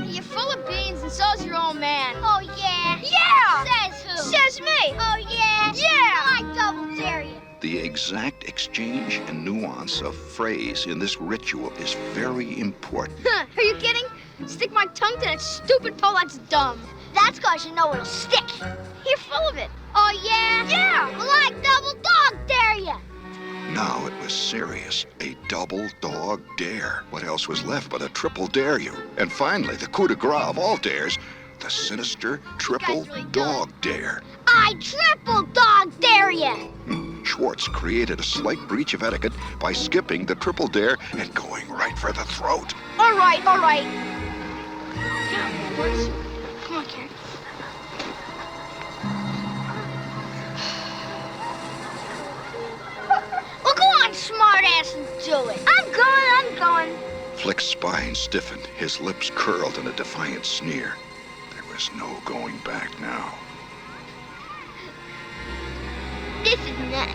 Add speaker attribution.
Speaker 1: You're full of beans, and so's your old man.
Speaker 2: Oh, yeah?
Speaker 1: Yeah!
Speaker 2: Says who?
Speaker 1: Says me.
Speaker 2: Oh, yeah?
Speaker 1: Yeah!
Speaker 2: I double dare you.
Speaker 3: The exact exchange and nuance of phrase in this ritual is very important.
Speaker 1: Are you kidding? Stick my tongue to that stupid pole, that's dumb.
Speaker 2: That's 'cause you know it'll stick.
Speaker 1: You're full of it.
Speaker 2: Oh, yeah?
Speaker 1: Yeah!
Speaker 2: Well, I double dog dare you.
Speaker 3: Now it was serious. A double dog dare. What else was left but a triple dare you? And finally, the coup de grace of all dares, the sinister triple
Speaker 1: really good.
Speaker 3: dog dare.
Speaker 2: I triple dog dare you.
Speaker 3: Schwartz created a slight breach of etiquette by skipping the triple dare and going right for the throat.
Speaker 1: All right, all right. Get up, boys. Come on, Karen.
Speaker 2: Well, go on, smartass, and do it. I'm going.
Speaker 3: Flick's spine stiffened, his lips curled in a defiant sneer. There was no going back now.
Speaker 2: This is nuts.